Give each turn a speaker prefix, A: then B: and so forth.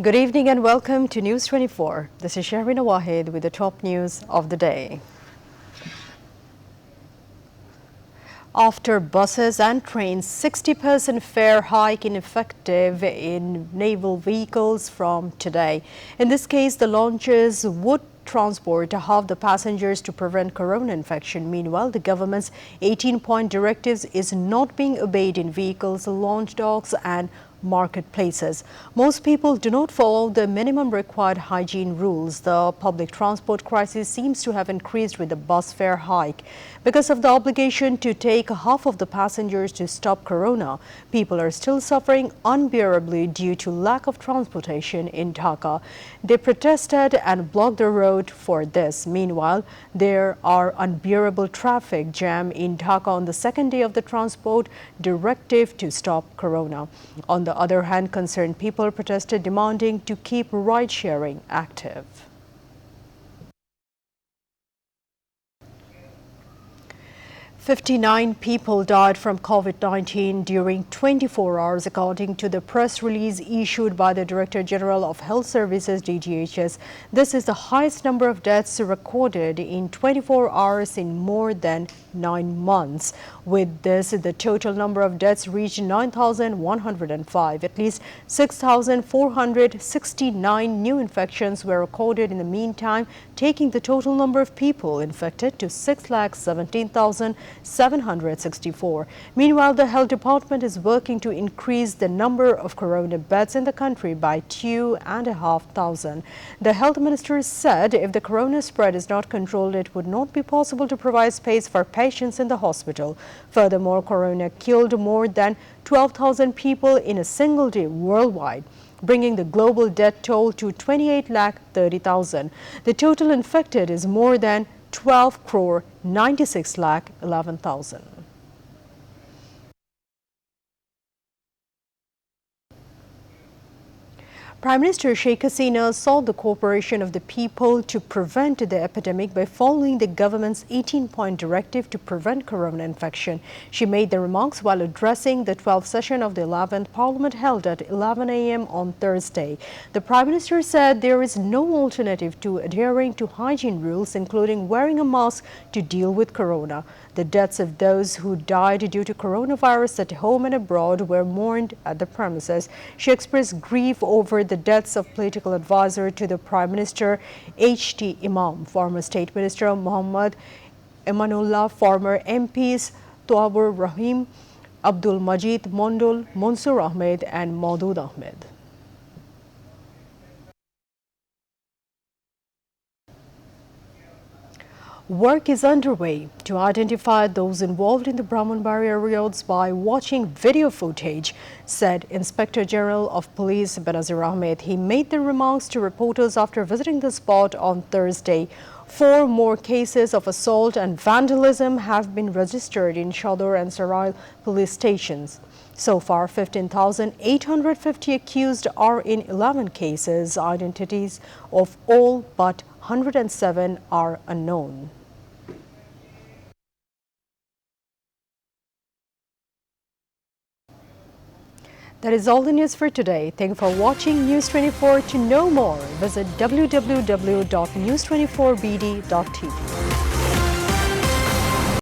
A: Good evening and welcome to News 24. This is Sharina Wahid with the top news of the day. After buses and trains, 60% fare hike effective in naval vehicles from today. In this case, the launches would transport half the passengers to prevent corona infection. Meanwhile, the government's 18-point directives is not being obeyed in vehicles, launch docks and marketplaces. Most people do not follow the minimum required hygiene rules. The public transport crisis seems to have increased with the bus fare hike. Because of the obligation to take half of the passengers to stop corona, people are still suffering unbearably due to lack of transportation in Dhaka. They protested and blocked the road for this. Meanwhile, there are unbearable traffic jam in Dhaka on the second day of the transport directive to stop corona. On the other hand, concerned people protested demanding to keep ride-sharing active. "59 people died from COVID-19 during 24 hours, according to the press release issued by the Director General of Health Services (DGHS). This is the highest number of deaths recorded in 24 hours in more than 9 months. With this, the total number of deaths reached 9,105. At least 6,469 new infections were recorded in the meantime, taking the total number of people infected to 6,17,764. Meanwhile, the Health Department is working to increase the number of corona beds in the country by 2,500. The Health Minister said if the corona spread is not controlled, it would not be possible to provide space for patients in the hospital. Furthermore, corona killed more than 12,000 people in a single day worldwide, bringing the global death toll to 28,30,000. The total infected is more than 12,96,11,000. Prime Minister Sheikh Hasina sought the cooperation of the people to prevent the epidemic by following the government's 18-point directive to prevent corona infection. She made the remarks while addressing the 12th session of the 11th Parliament held at 11 a.m. on Thursday. The Prime Minister said there is no alternative to adhering to hygiene rules, including wearing a mask to deal with corona. The deaths of those who died due to coronavirus at home and abroad were mourned at the premises. She expressed grief over the deaths of political advisor to the Prime Minister H.T. Imam, former State Minister Muhammad Emanullah, former MPs Tawabur Rahim, Abdul Majid Mondol, Mansur Ahmed and Maudud Ahmed. Work is underway to identify those involved in the Brahmanbaria riots by watching video footage, said Inspector General of Police Benazir Ahmed. He made the remarks to reporters after visiting the spot on Thursday. 4 more cases of assault and vandalism have been registered in Shador and Sarail police stations. So far, 15,850 accused are in 11 cases. Identities of all but 107 are unknown. That is all the news for today. Thank you for watching News 24. To know more, visit www.news24bd.tv.